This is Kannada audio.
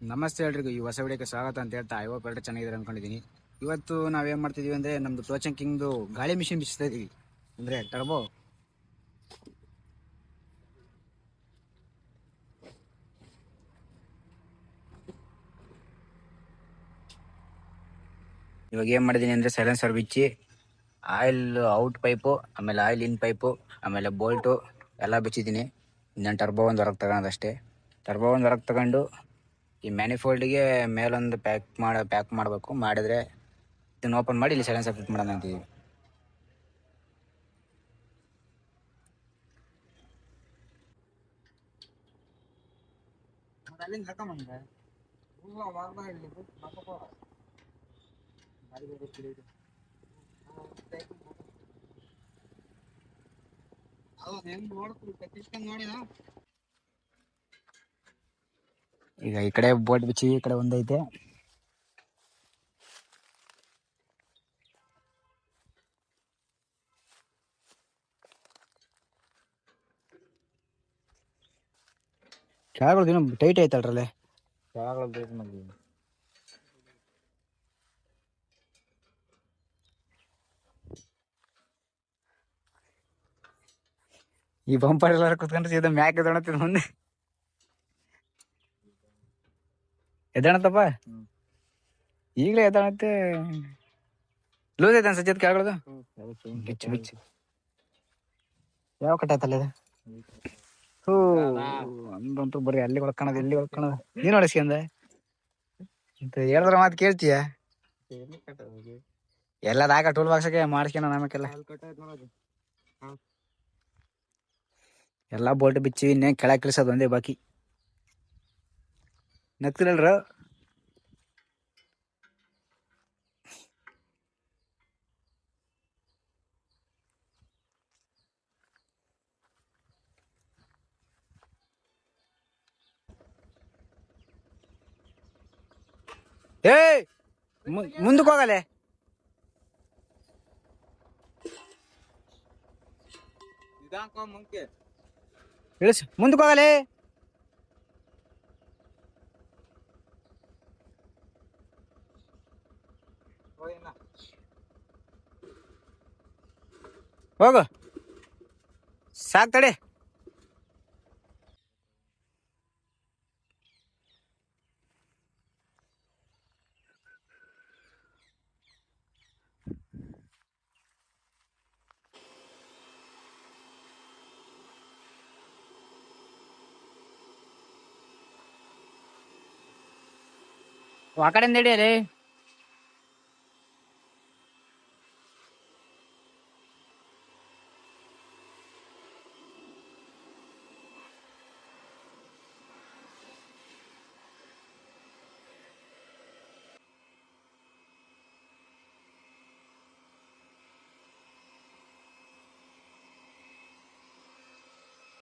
ನಮಸ್ತೆ ಎಲ್ರಿಗೂ ಈ ಹೊಸ ವಿಡಿಯೋಕ್ಕೆ ಸ್ವಾಗತ ಅಂತ ಹೇಳ್ತಾ ಐವತ್ತು ಎರಡು ಚೆನ್ನಾಗಿದೆ ಅನ್ಕೊಂಡಿದ್ದೀನಿ. ಇವತ್ತು ನಾವೇನು ಮಾಡ್ತಿದ್ದೀವಿ ಅಂದರೆ ನಮ್ಮದು ಟೋಚನ್ ಕಿಂಗ್ದು ಗಾಳಿ ಮಿಷಿನ್ ಬಿಚ್ಚಿಸ್ತಾ ಇದ್ದೀವಿ, ಅಂದರೆ ಟರ್ಬೋ. ಇವಾಗ ಏನು ಮಾಡಿದ್ದೀನಿ ಅಂದರೆ ಸೈಲೆನ್ಸರ್ ಬಿಚ್ಚಿ ಆಯಿಲ್ ಔಟ್ ಪೈಪು, ಆಮೇಲೆ ಆಯಿಲ್ ಇನ್ ಪೈಪು, ಆಮೇಲೆ ಬೋಲ್ಟು ಎಲ್ಲ ಬಿಚ್ಚಿದ್ದೀನಿ. ಇನ್ನೇನು ಟರ್ಬೋ ಒಂದು ಹೊರಗೆ ತಗೊಳೋದಷ್ಟೇ. ಟರ್ಬೋ ಒಂದು ಹೊರಗೆ ತಗೊಂಡು ಈ ಮ್ಯಾನಿಫೋಲ್ಡಿಗೆ ಮೇಲೊಂದು ಪ್ಯಾಕ್ ಮಾಡಬೇಕು. ಮಾಡಿದ್ರೆ ಇದನ್ನು ಓಪನ್ ಮಾಡಿ ಇಲ್ಲಿ ಸೈಲೆನ್ಸರ್ ಫಿಟ್ ಮಾಡೋಣ ಅಂತಿದ್ದೀವಿ. ಈಗ ಈ ಕಡೆ ಬೋಲ್ಟ್ ಬಿಚ್ಚಿ ಈ ಕಡೆ ಒಂದೈತೆ. ಕೆಳಗಡೆ ದಿನ ಟೈಟ್ ಐತಲ್ರಲ್ಲೇ ಈ ಬಂಪರ್ ಎಲ್ಲಾರು ಕುತ್ಕೊಂಡ್ರೆ ಸೀದಾ ಮ್ಯಾಕ್ ಎದಣತ್ತಿದ್ ಮುಂದೆ ಎದಣತ್ತಪ್ಪ. ಈಗಲೇ ಎದಣತ್ತೆ. ಲೂಸ್ ಐತೆ ಅನ್ಸತ್ತೆ ಕೆಳಗಡೆ ಬಿಚ್ಚು ಬಿಚ್ಚು. ಯಾವ ಕಟ್ಟಾಯ್ತಲ್ಲ ಇದು? ಹೂ ಅಂದಂತೂ ಬರೀ ಅಲ್ಲಿ ಹೊಡ್ಕೊಳೋದು ಇಲ್ಲಿ ಹೊಡ್ಕೊಳೋದು. ನೀನು ಹೊಡಿಸ್ಕೊಂಡ ಹೇಳಿದ್ರ ಮಾತು ಕೇಳ್ತೀಯ? ಎಲ್ಲದಾಗ ಟೂಲ್ ಬಾಕ್ಸ್ಗೆ ಮಾಡಿಸ್ಕೊಂಡ ನಮಗೆಲ್ಲ ಎಲ್ಲ ಬೋಲ್ಟ್ ಬಿಚ್ಚಿ ಇನ್ನೇ ಕೆಳಗೆ ಇಳಿಸೋದು ಒಂದೇ ಬಾಕಿ. ನಗ್ತಿರಲ್ರ? ಏ ಮುಂದಕ್ಕೆ ಹೋಗಲೆ. ಇಳಿಸು, ಮುಂದಕ್ಕೆ ಹೋಗಲೆ. ಹೋಗು ಸಾಕ್ ತಡೆ. ಆ ಕಡೆಯಿಂದ ಹಿಡಿಯಲಿ.